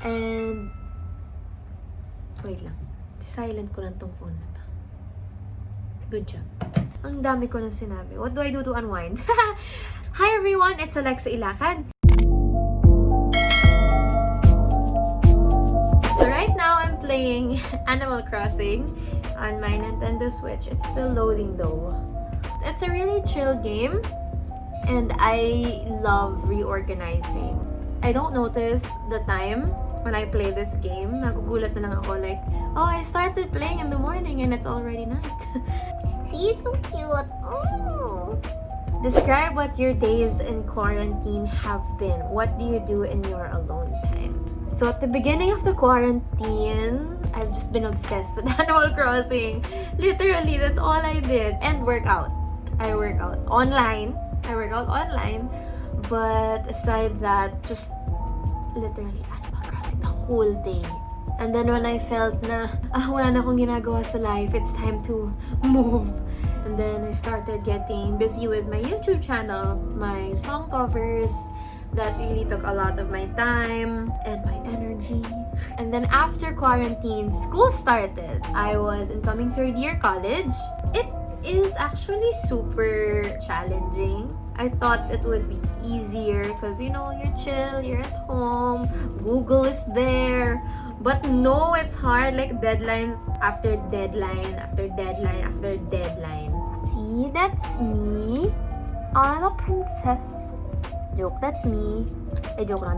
And, wait lang. Silent ko lang tong phone na to. Good job. Ang dami ko nang sinabi. What do I do to unwind? Hi everyone! It's Alexa Ilacad. So right now, I'm playing Animal Crossing on my Nintendo Switch. It's still loading though. It's a really chill game. And I love reorganizing. I don't notice the time when I play this game. Nagugulat na lang ako like, oh, I started playing in the morning and it's already night. See, so cute. Oh. Describe what your days in quarantine have been. What do you do in your alone time? So at the beginning of the quarantine, I've just been obsessed with Animal Crossing. Literally, that's all I did. And workout. I work out online. But aside that, just literally Animal Crossing the whole day. And then when I felt na, wala na akong ginagawa sa life, it's time to move. And then I started getting busy with my YouTube channel, my song covers. That really took a lot of my time and my energy. And then after quarantine, school started. I was incoming third year college. It is actually super challenging. I thought it would be easier because, you know, you're chill, you're at home, Google is there. But no, it's hard, like deadlines after deadline, after deadline, after deadline. See, that's me. I'm a princess. Joke, that's me. Ay, joke lang.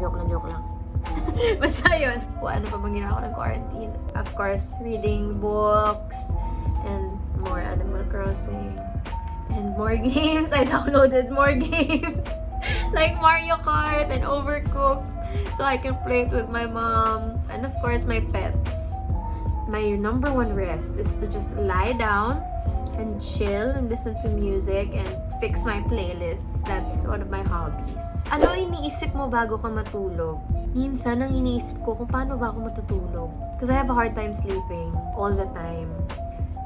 Basta yun. Ano pa bang ginawa ko ng quarantine? Of course, reading books and more Animal Crossing and more games. I downloaded more games like Mario Kart and Overcooked so I can play it with my mom. And of course, my pets. My number one rest is to just lie down and chill and listen to music and fix my playlists. That's one of my hobbies. Ano iniisip mo bago ka matulog? Minsan, ang iniisip ko kung paano ba ako matutulog. Because I have a hard time sleeping all the time.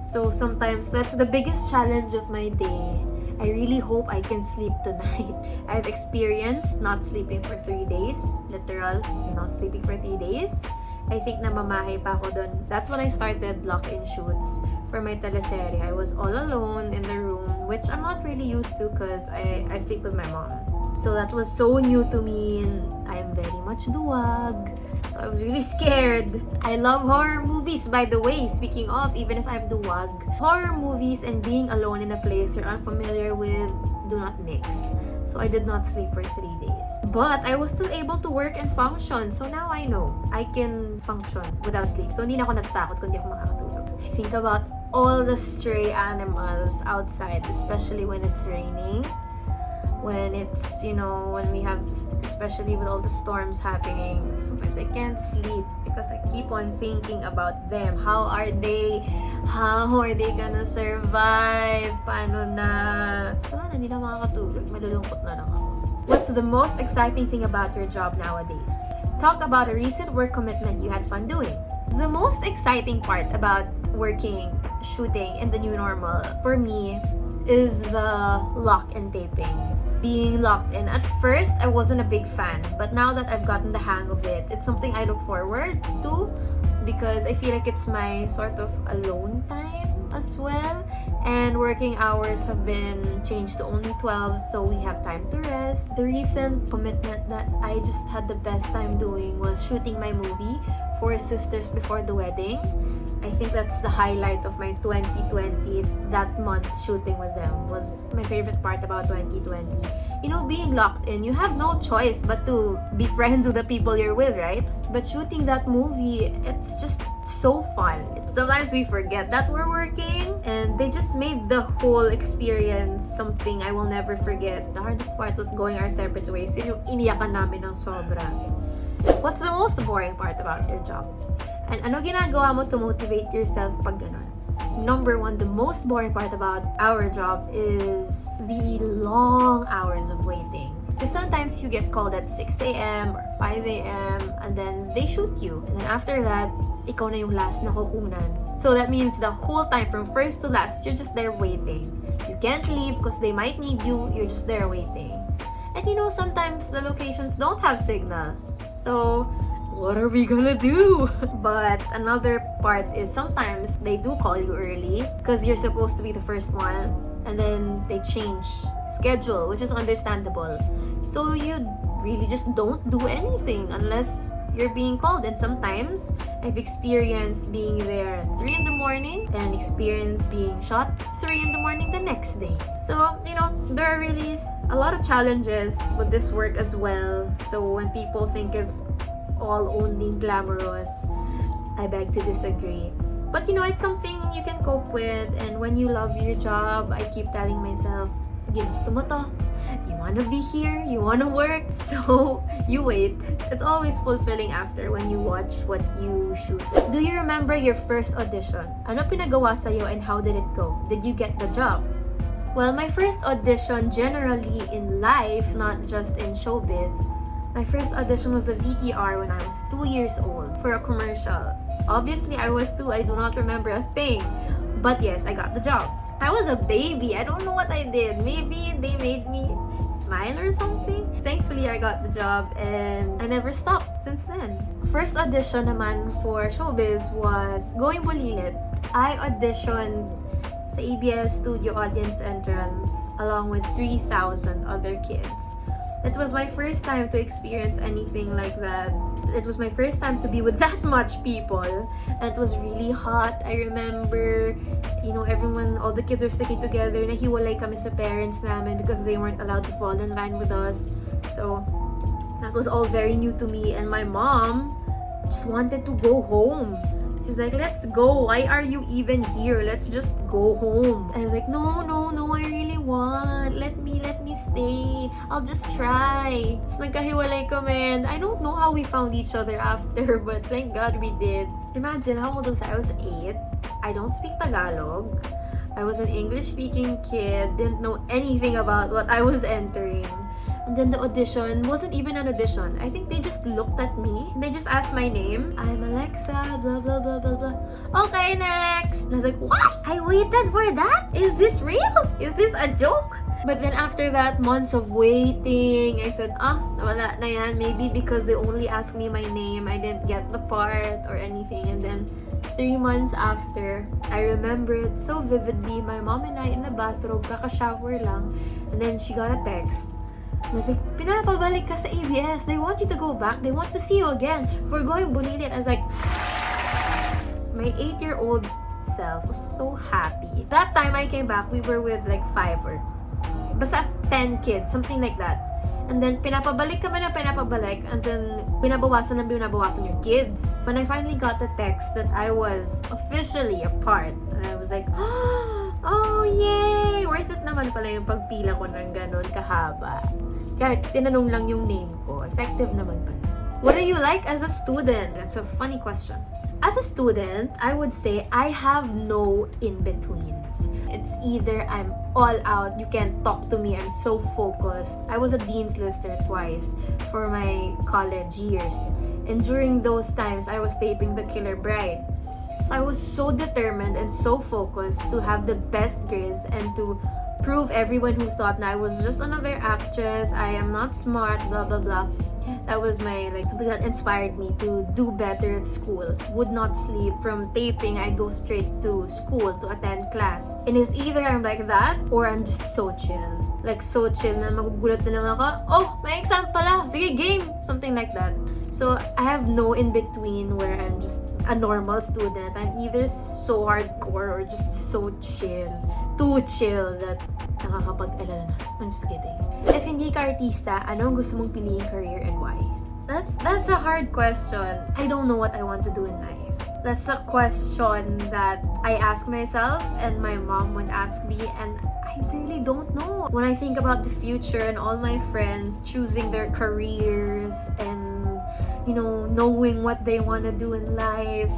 So sometimes, that's the biggest challenge of my day. I really hope I can sleep tonight. I've experienced not sleeping for 3 days. Literal, not sleeping for 3 days. I think namamahay pa ako dun. That's when I started lock-in shoots for my teleserye. I was all alone in the room, which I'm not really used to because I sleep with my mom. So that was so new to me and I'm very much duwag. So I was really scared. I love horror movies, by the way. Speaking of, even if I'm duwag, horror movies and being alone in a place you're unfamiliar with do not mix. So I did not sleep for 3 days. But I was still able to work and function. So now I know I can function without sleep. So hindi na ako natatakot kung hindi ako makakatulog. I think about all the stray animals outside, especially when it's raining. When it's, you know, when we have, especially with all the storms happening, sometimes I can't sleep because I keep on thinking about them. How are they gonna survive? Paano na? So, hindi na makakatulog. Malulungkot na lang ako. What's the most exciting thing about your job nowadays? Talk about a recent work commitment you had fun doing. The most exciting part about shooting in the new normal, for me, is the lock-in tapings. Being locked in. At first, I wasn't a big fan. But now that I've gotten the hang of it, it's something I look forward to because I feel like it's my sort of alone time as well. And working hours have been changed to only 12, so we have time to rest. The recent commitment that I just had the best time doing was shooting my movie, Four Sisters Before the Wedding. I think that's the highlight of my 2020. That month shooting with them was my favorite part about 2020. You know, being locked in, you have no choice but to be friends with the people you're with, right? But shooting that movie, it's just so fun. Sometimes we forget that we're working and they just made the whole experience something I will never forget. The hardest part was going our separate ways. Yun yung iniyakan namin ng sobra. What's the most boring part about your job? And ano ginagawa mo to motivate yourself pag ganon? Number one, the most boring part about our job is the long hours of waiting. Because sometimes you get called at 6 a.m. or 5 a.m. and then they shoot you. And then after that, ikaw na yung last na kukunan. So that means the whole time from first to last, you're just there waiting. You can't leave because they might need you. You're just there waiting. And you know, sometimes the locations don't have signal. So what are we gonna do? But another part is sometimes they do call you early because you're supposed to be the first one, and then they change schedule, which is understandable. So you really just don't do anything unless you're being called. And sometimes I've experienced being there 3 in the morning and experienced being shot 3 in the morning the next day. So, there are really a lot of challenges with this work as well. So when people think it's all only glamorous, I beg to disagree. But it's something you can cope with, and when you love your job, I keep telling myself, ginusto mo to. You wanna be here, you wanna work, so you wait. It's always fulfilling after when you watch what you shoot. Do you remember your first audition? Ano pinagawa sa'yo and how did it go? Did you get the job? Well, my first audition generally in life, not just in showbiz, my first audition was a VTR when I was 2 years old for a commercial. Obviously, I was 2, I do not remember a thing. But yes, I got the job. I was a baby. I don't know what I did. Maybe they made me smile or something. Thankfully, I got the job and I never stopped since then. First audition naman for showbiz was Going Bulilit. I auditioned sa ABS Studio Audience Entrance along with 3,000 other kids. It was my first time to experience anything like that. It was my first time to be with that much people. And it was really hot. I remember, everyone, all the kids were sticking together. Nahiwalay kami sa parents namin because they weren't allowed to fall in line with us. So, that was all very new to me. And my mom just wanted to go home. She was like, let's go. Why are you even here? Let's just go home. I was like, no, I really want. Let me stay. I'll just try. Tapos nagkahiwalay kami, and I don't know how we found each other after, but thank God we did. Imagine, how old was I? I was 8. I don't speak Tagalog. I was an English-speaking kid. Didn't know anything about what I was entering. And then the audition wasn't even an audition. I think they just looked at me. They just asked my name. I'm Alexa, blah, blah, blah, blah, blah. Okay, next. And I was like, what? I waited for that? Is this real? Is this a joke? But then after that, months of waiting, I said, wala na yan. Maybe because they only asked me my name, I didn't get the part or anything. And then 3 months after, I remember it so vividly. My mom and I in the bathrobe, kaka-shower lang. And then she got a text. I was like, pinapabalik ka sa ABS. They want you to go back. They want to see you again for Going Bulilit. I was like, my 8-year-old self was so happy. That time I came back, we were with like 5 or basta 10 kids, something like that. And then pinapabalik kami na pinapabalik, and then binabawasan yung kids. When I finally got the text that I was officially a part, and I was like, oh yay! Worth it naman pala yung pagpila ko ng ganun kahaba. Kahit tinanong lang yung name ko, effective naman pala. What are you like as a student? That's a funny question. As a student, I would say I have no in-betweens. It's either I'm all out, you can't talk to me, I'm so focused. I was a Dean's Lister twice for my college years. And during those times, I was taping The Killer Bride. So I was so determined and so focused to have the best grades and to prove everyone who thought na I was just another actress, I am not smart, blah blah blah. That was my something that inspired me to do better at school. Would not sleep. From taping, I'd go straight to school to attend class. And it's either I'm like that or I'm just so chill. Like so chill na magugulat na lang ako, oh, may exam pala, sige game, something like that. So I have no in between where I'm just a normal student. I'm either so hardcore or just so chill. Too chill that nakakapag-alala na. I'm just kidding. If hindi ka artista, ano ang gusto mong piliing career and why? That's a hard question. I don't know what I want to do in life. That's a question that I ask myself and my mom would ask me, and I really don't know. When I think about the future and all my friends choosing their careers and knowing what they want to do in life,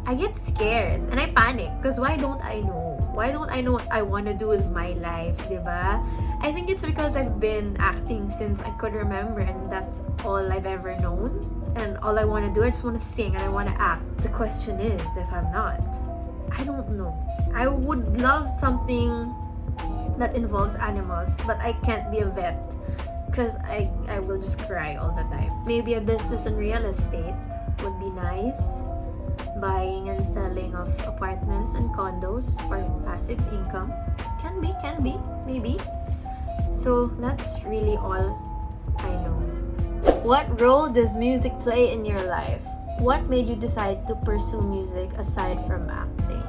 I get scared and I panic because why don't I know? Why don't I know what I want to do with my life, diba? I think it's because I've been acting since I could remember, and that's all I've ever known. And all I want to do, I just want to sing and I want to act. The question is, if I'm not, I don't know. I would love something that involves animals, but I can't be a vet because I will just cry all the time. Maybe a business in real estate. nice. Buying and selling of apartments and condos for passive income. Can be, maybe. So that's really all I know. What role does music play in your life? What made you decide to pursue music aside from acting?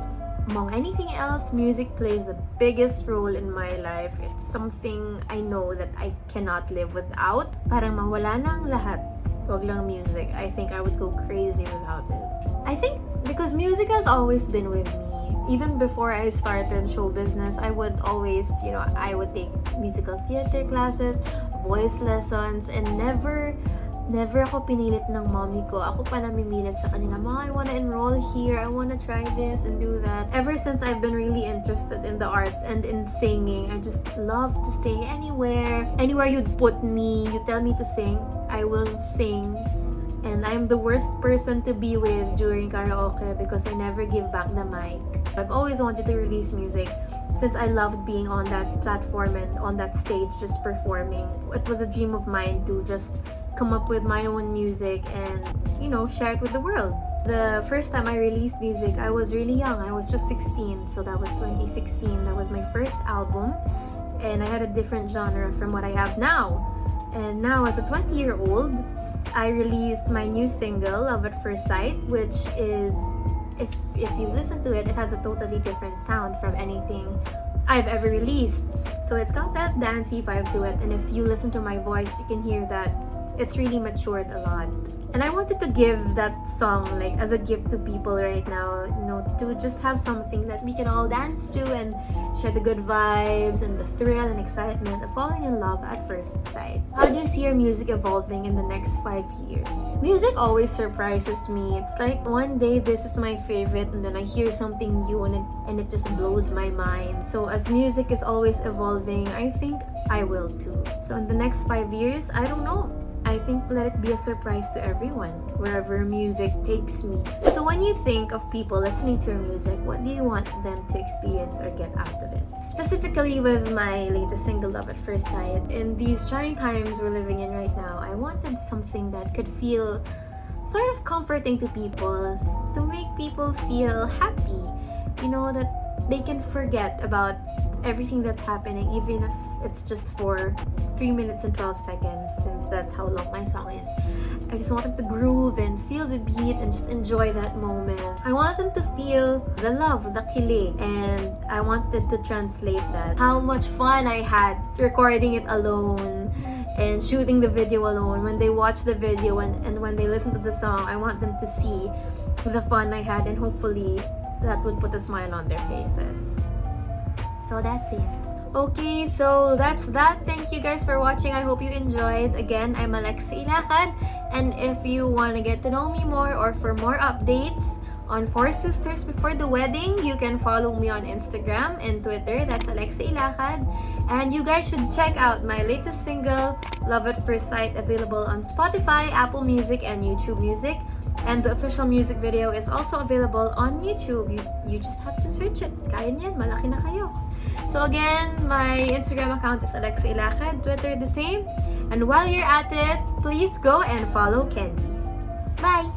Among anything else, music plays the biggest role in my life. It's something I know that I cannot live without. Parang mawala na ang lahat. Wag lang music. I think I would go crazy without it. I think because music has always been with me. Even before I started show business, I would always, I would take musical theater classes, voice lessons, and never ako pinilit ng mommy ko. Ako pa namimilit sa kanila, Ma, I wanna enroll here, I wanna try this and do that. Ever since I've been really interested in the arts and in singing, I just love to sing anywhere. Anywhere you'd put me, you tell me to sing, I will sing. And I'm the worst person to be with during karaoke because I never give back the mic. I've always wanted to release music since I loved being on that platform and on that stage just performing. It was a dream of mine to just come up with my own music and, share it with the world. The first time I released music, I was really young. I was just 16, so that was 2016. That was my first album, and I had a different genre from what I have now. And now, as a 20-year-old, I released my new single, Love at First Sight, which is, if you listen to it, it has a totally different sound from anything I've ever released. So it's got that dancey vibe to it, and if you listen to my voice, you can hear that it's really matured a lot. And I wanted to give that song as a gift to people right now, to just have something that we can all dance to and share the good vibes and the thrill and excitement of falling in love at first sight. How do you see your music evolving in the next 5 years? Music always surprises me. It's like one day this is my favorite and then I hear something new and it just blows my mind. So as music is always evolving, I think I will too. So in the next 5 years, I don't know. I think let it be a surprise to everyone, wherever music takes me. So when you think of people listening to your music, what do you want them to experience or get out of it? Specifically with my latest single, Love at First Sight, in these trying times we're living in right now, I wanted something that could feel sort of comforting to people, to make people feel happy, that they can forget about everything that's happening, even if it's just for 3 minutes and 12 seconds, since that's how long my song is. I just want them to groove and feel the beat and just enjoy that moment. I want them to feel the love, the kilig, and I wanted to translate that. How much fun I had recording it alone and shooting the video alone. When they watch the video and when they listen to the song, I want them to see the fun I had, and hopefully that would put a smile on their faces. So that's it. Okay, so that's that. Thank you guys for watching. I hope you enjoyed. Again, I'm Alexa Ilacad, and if you want to get to know me more or for more updates on Four Sisters Before the Wedding, you can follow me on Instagram and Twitter. That's Alexa Ilacad. And you guys should check out my latest single, Love at First Sight, available on Spotify, Apple Music, and YouTube Music. And the official music video is also available on YouTube. You just have to search it. Kaya niyan, malaki na kayo. So again, my Instagram account is Alexa Ilacad, Twitter the same. And while you're at it, please go and follow Candy. Bye!